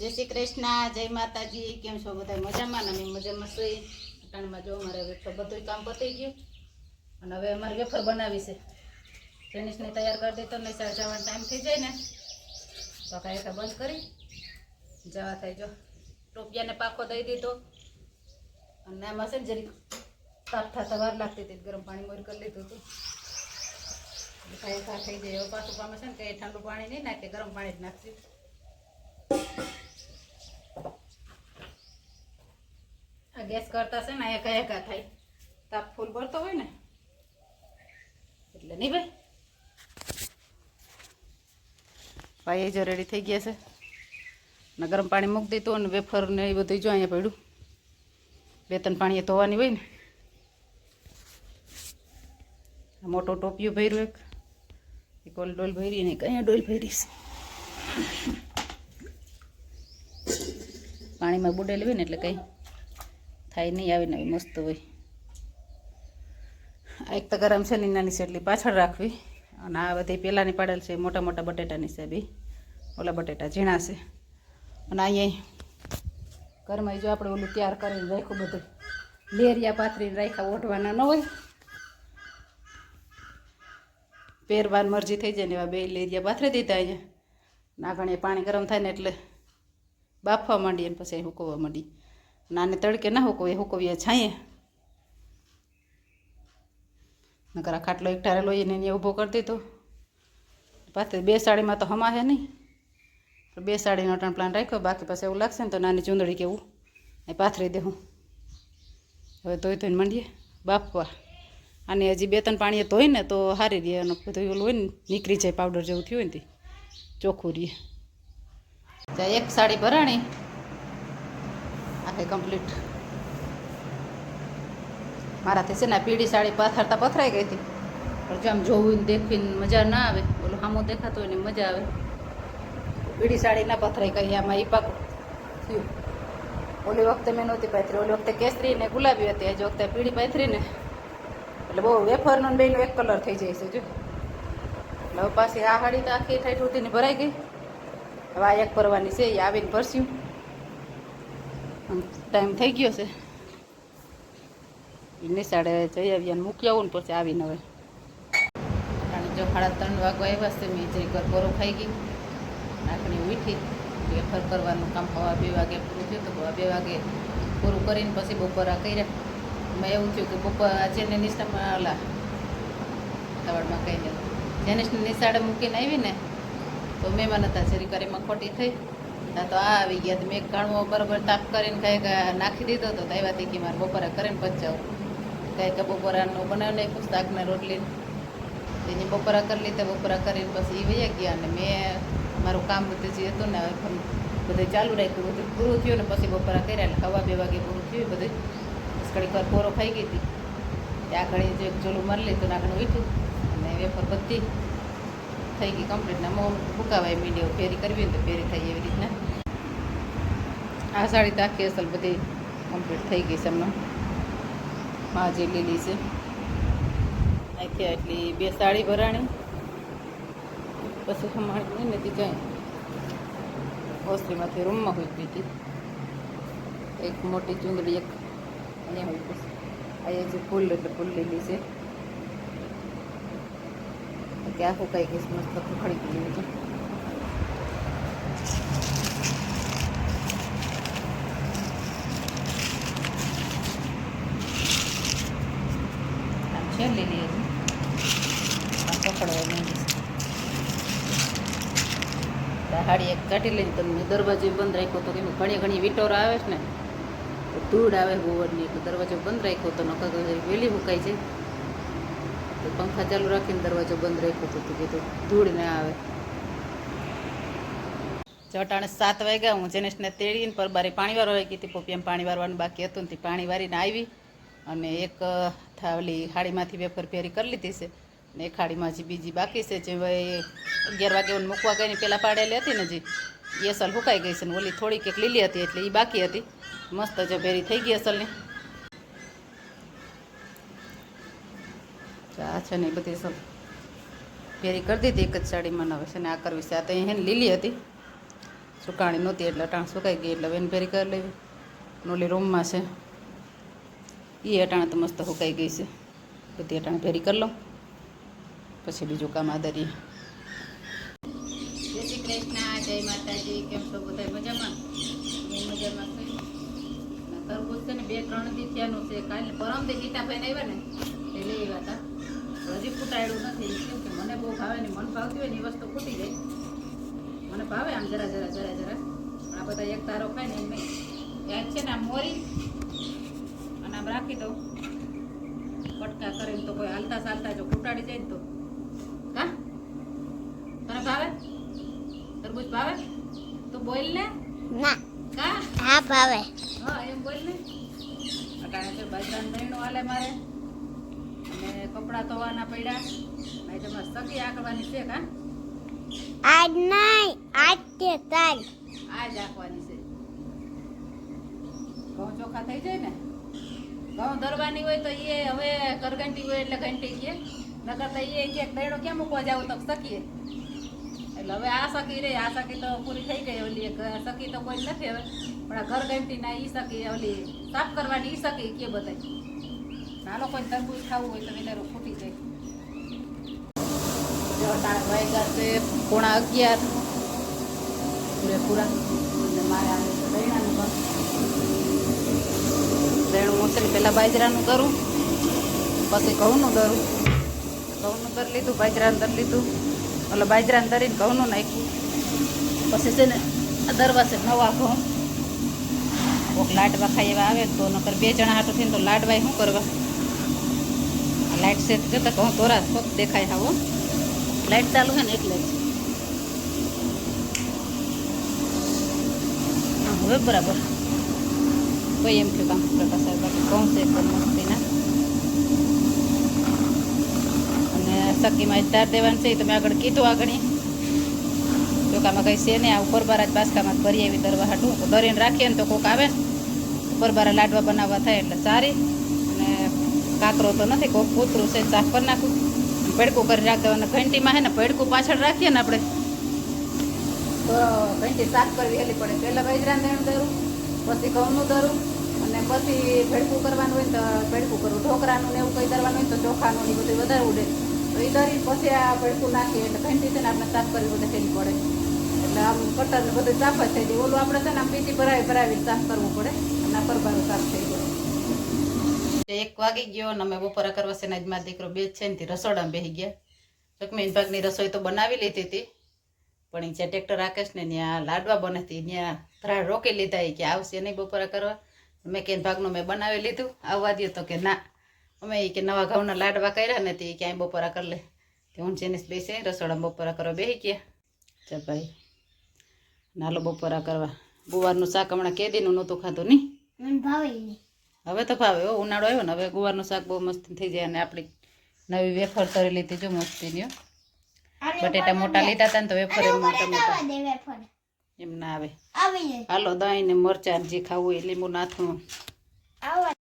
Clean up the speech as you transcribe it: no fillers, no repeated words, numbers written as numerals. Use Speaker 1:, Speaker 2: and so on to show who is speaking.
Speaker 1: જય શ્રી કૃષ્ણ, જય માતાજી. કેમ છો બધા? મજામાં ને? અમે મજામાં છીએ. અટાણમાં જો અમારે વેફર બધું કામ પતી ગયું અને હવે અમારે વેફર બનાવી છે. જેનિસને તૈયાર કરી દીધો ને જવાનો ટાઈમ થઈ જાય ને તો કાંઈ બંધ કરી જવા થાય. જો ટોપિયાને પાકો દઈ દીધો અને આમાં છે ને જરીક તાપ થતા વાર લાગતી હતી, ગરમ પાણી મોર કરી લીધું હતું. કાંઈ થઈ જાય. હવે પાછું પામે છે ને કંઈ ઠંડુ પાણી નહીં નાખે, ગરમ પાણી જ નાખશે. આ ગેસ કરતા છે ને અહીંયા કયા થાય, તાપ ફૂલ ભરતો હોય ને એટલે નહીં ભાઈ. ભાઈ એ જો રેડી થઈ ગયા છે ને ગરમ પાણી મૂકી દીધું અને વેફર ને એ બધું જો અહીંયા પડ્યું. 2-3 પાણીએ ધોવાની હોય ને. મોટો ટોપિયું ભર્યું, એક ઓલ ડોલ ભરી ને કયા ડોલ ભરીશ. પાણીમાં બુડેલી હોય ને એટલે કંઈ થાય નહીં, આવીને આવી મસ્ત હોય. આ એક તો ગરમ છે નાની છે એટલી પાછળ રાખવી અને આ બધી પહેલાંની પાડેલ છે મોટા મોટા બટેટાની છે. બી ઓલા બટેટા ઝીણા છે અને અહીંયા ઘરમાં જો આપણે ઓલું તૈયાર કરીને રાખ્યું બધું લેરિયા પાથરીને રાખ્યા, ઓઢવાના ન હોય, પહેરવાની મરજી થઈ જાય ને એવા 2 લેરિયા પાથરી દીધા. અહીંયા નાગણીએ પાણી ગરમ થાય ને એટલે બાફવા માંડીએ ને પછી હુકવવા માંડી. નાને તડકે ના હુકવીએ, હુકવીએ છાંયે. નકર આ ખાટલો એક ઠારેલો એને અહીંયા ઊભો કરી દીધો. પાછી 2 સાડીમાં તો હમાશે નહીં, 2 સાડીનો અટાણ પ્લાન રાખ્યો. બાકી પછી એવું લાગશે ને તો નાની ચૂંદડી કે એવું એ પાથરી દેવું. હવે ધોઈને માંડીએ બાફવા. અને હજી 2-3 પાણીએ ધોઈને તો સારી રહે અને બધું ઓલું હોય ને નીકળી જાય, પાવડર જેવું થયું હોય ને તે ચોખ્ખું રહે. ત્યાં એક સાડી ભરાણી આખે કમ્પ્લીટ. મારાથી છે ને પીળી સાડી પાથરતા પથરાઈ ગઈ હતી, પણ જો આમ જોવું ને દેખવીને મજા ના આવે, ઓલું સામું દેખાતું હોય ને મજા આવે. પીળી સાડી ના પથરાઈ ગઈ, આમાં એ પાકું થયું. ઓલી વખતે મેં નહોતી પાથરી, ઓલી વખતે કેસરી ને ગુલાબી હતી, આજે વખતે પીળી પાથરી ને એટલે બહુ વેફરનો ને બેનો એક કલર થઈ જાય છે. જો એટલે હવે પાછી આ સાડી તો આખી ઠાઠ સુધીની ભરાઈ ગઈ. હવે આ એક ભરવાની છે, એ આવીને ભરસ્યું. ટાઈમ થઈ ગયો છે, નિશાળે જઈ આવીએ અને મૂકી આવું ને પછી આવીને હવે અને જો 3:30 વાગવા આવ્યા છે. મેં જઈ ઘર પૂરું ખાઈ ગઈ, નાખણી મીઠી વેફર કરવાનું કામ 2 વાગે પૂરું થયું. તો 2 વાગે પૂરું કરીને પછી બપોરા કર્યા. મેં એવું થયું કે બપોર આજે ને નિશાળમાં ઓલા તવાડમાં કહીને જેનિસને નિશાળે મૂકીને આવી ને તો મહેમાન હતા, જરી કરીમાં ખોટી થઈ ત્યાં તો આ આવી ગયા. મેં કાણવો બરાબર તાપ કરીને કંઈક નાખી દીધો હતો. તો આવ્યા હતી કે મારે બપોરા કરીને પચાવું, કંઈક બપોરાનું બનાવી નાખ્યું, શાકને રોટલી એની બપોરા કરી લીધા. બપોરા કરીને પછી એ વયા ગયા અને મેં મારું કામ બધું જે હતું ને બધું ચાલુ રાખ્યું. બધું પૂરું થયું ને પછી બપોરા કર્યા એટલે 2 વાગે પૂરું થયું. બધું ઘડીક વાર પોરો ખાઈ ગઈ હતી, ત્યાં ઘડી જે ચોલું મારી લીધું ને આગળ વીઠું અને વેફર બધી થઈ ગઈ કમ્પ્લીટ. ને મોં ફૂંકાવાય મીડિયો ફેરી કરવી ને તો ફેરી થાય એવી રીતના. આ સાડી તો આખી અસલ બધી કમ્પ્લીટ થઈ ગઈ છે. હમણાં માજી લીલી છે અહીંથી એટલી 2 સાડી ભરાણી પછી સમાણી નથી જાય. ઓસરીમાંથી રૂમમાં હોઈ ગઈ હતી. એક મોટી ચૂંદડી એક અહીંયા હોય પછી અહીંયા જે ફૂલ એટલે ફૂલ લીલી છે કે આખું કઈ ગઈશ મસ્ત ખડી ગયું હતું. આમ છે લીલી હજી આ પકડવા માંડી છે. હાડી એક કાઢી લઈને તમને દરવાજો બંધ રાખ્યો તો કે ઘણી વિટોર આવે છે ને તો ધૂળ આવે ગોવરની, એટલે દરવાજો બંધ રાખ્યો તો નકર વહેલી મુકાઈ જાય. તો પંખા ચાલુ રાખીને દરવાજો બંધ રાખ્યો તો કીધું ધૂળ ના આવે. ચટાણે 7 વાગ્યા. હું જેનેશને તેડીને પરબારી પાણી વારવા આવી ગઈ હતી. પોપિયામાં પાણી વારવાનું બાકી હતું ને પાણી વારીને આવી અને એક થાવલી હાડીમાંથી વેફર ફેરી કરી લીધી છે ને એક હાડીમાં હજી બીજી બાકી છે. જે 11 વાગે મૂકવા ગઈ ને પહેલાં પાડેલી હતી ને હજી એ અસલ સુકાઈ ગઈ છે ને ઓલી થોડીક એક લીલી હતી એટલે એ બાકી હતી. મસ્ત જો ભેરી થઈ ગઈ અસલની. આ છે ને એ બધી અસલ ફેરી કરી દીધી એક જ સાડીમાં. હવે છે ને આ કરવી છે. આ તો અહીં લીલી હતી સુકાણી નહોતી એટલે અટાણ સુકાઈ ગઈ એટલે વેન ભેરી કરી લેવી. નોલી રૂમમાં છે એ અટાણે તો મસ્ત સુકાઈ ગઈ છે. બધી અટાણે ભેરી કરી લઉં પછી બીજું કામ આદરીએ. જય શ્રી કૃષ્ણ, જય માતાજી. કેમ છો બધા? મજામાં? હું મજામાં છું. તરબૂચ છે ને 2-3 દી થયાનું છે. કાલે પરમ દી ગીતાભાઈને આવ્યા ને એ લઈ આવ્યા હતા. હજી ફૂટાયેલું નથી કેમ કે મને બહુ ભાવે ને મન ભાવતી હોય ને એ વસ્તુ ફૂટી જાય. મને ભાવે આમ જરા પણ આ બધા એક તારો ખાય ને એમ નહીં. યાદ છે ને આમ મોરી અને આમ રાખી દઉં કટકા કરીને તો કોઈ હાલતા ચાલતા જો ફૂટાડી જાય ને તો કા તને ભાવે? તરબૂચ ભાવે તો બોલ ને.
Speaker 2: ના
Speaker 1: કા
Speaker 2: હા ભાવે.
Speaker 1: હા એમ બોલ ને. અટાણે તો બાજરાનું દહીણું હાલે મારે અને કપડાં ધોવાના પડ્યા. નહીં તમારે સગી આંકવાની છે કા?
Speaker 2: આજ નહીં, આજ તે તાર
Speaker 1: આ જ આંકવાની છે. ઘઉં ચોખા થઈ જાય ને ઘઉં ધરવાની હોય તો એ હવે કરગંટી હોય એટલે ઘંટી કે નકર તો એ કે દહીણો ક્યાં મૂકવા જાવ તો શકીએ એટલે હવે આ સકી રે. આ સકી તો પૂરી થઈ ગઈ. ઓલી સકી તો કોઈ નથી હવે પણ આ ઘર ઘંટી ના ઈ સકી ઓલી સાફ કરવાની ઈ સકી કે બધાય નાનો કોઈ તરબૂચ ખાવું હોય તો વેલેરું ફૂટી જાય. વાગ્યા છે 11:15 પૂરેપૂરા. અને મારે આવે છે દહીણાનું કામ. દહીણું મોસલી પહેલાં બાજરાનું કરું પછી ઘઉંનું દરું. ઘઉંનું દર લીધું, બાજરાનું દર લીધું. એટલે બાજરાનું દરીને ઘઉંનું નાખ્યું. પછી છે ને આ દરવા છે નવા ઘઉં. કોઈક લાડવા ખાઈ એવા આવે તો નકર 2 જણા હાટું થઈને તો લાડવાય શું કરવા. આ લાઇટ સેટ કરતા ઘઉં તોરા કોક દેખાય હાવો. લાઇટ ચાલુ છે ને એટલે જ. હા હવે બરાબર કોઈ એમ થયું કામ પ્રકાશ સાહેબ બાકી ઘઉં છે એકદમ મસ્તીના. અને સકીમાં તાર દેવાનું છે એ તમે આગળ કીધું આગળ ચોકામાં કંઈ છે નહીં. આ ઉપર બારા જ બાસકામાં જ ભરી આવી દરવા હાટું તો દરીને રાખીએ ને તો કોઈક આવે ને ઉપર બારા લાડવા બનાવવા થાય એટલે સારી. અને કાકરો તો નથી કોઈક કૂતરું છે સાફ કરી નાખું ભેડકું કરી રાખ દેવાનું. ઘંટીમાં હે ને ભેડકું પાછળ રાખીએ ને આપણે તો ઘંટી સાફ કરવી હેલી પડે. પહેલાં બાજરાનું દહીણું દરું પછી ઘઉંનું દરું અને પછી ભેડકું કરવાનું હોય તો ભેડકું કરવું. ઢોકરાનું ને એવું કંઈ કરવાનું હોય તો ચોખાનું ને બધું વધારે ઉડે તો એ દરી પછી આ ભેડકું નાખીએ એટલે ઘંટી છે ને આપણે સાફ કરવી બધે હેલી પડે. એટલે આમ કટર ને બધું સાફ જ થઈ જાય. ઓલું આપણે છે ને આમ પીટી ભરાવી સાફ કરવું પડે અને આ પરબારું સાફ થઈ જાય. 1 વાગી ગયો ને અમે બપોરા કરવા છે ને આજ મારો દીકરો બે છે ને તે રસોડામાં બેસી ગયા. જગમીન ભાગની રસોઈ તો બનાવી લીધી હતી પણ એ જ્યાં ટ્રેક્ટર રાકેશ ને ત્યાં લાડવા બનતી ત્યાં ધરાડ રોકી લીધા. એ કે આવશે નહીં બપોરા કરવા. મેં કે ભાગનું મેં બનાવી લીધું આવવા દો તો કે ના અમે એ કે નવા ઘઉંના લાડવા કર્યા ને તે ક્યાંય બપોરા કરી લે. તે હું જેને બેસે રસોડામાં બપોરા કરવા બેસી ગયા. ચાલ ભાઈ નાલો બપોરા કરવા. ગુવારનું શાક હમણાં કેદીનું નહોતું ખાધું નહીં.
Speaker 2: મને ભાવે નહીં.
Speaker 1: હવે તો ભાવે હો. ઉનાળો આવ્યો ને હવે ગુવારનું શાક બહુ મસ્ત થઈ જાય. અને આપણી નવી વેફર તરી લીધી જો મસ્તીની. બટેટા મોટા લીધા હતા ને તો વેફર એમ મોટા એમ ના આવે. હાલો દહીં ને મરચાં જે ખાવું એ લીંબુ નાખવું.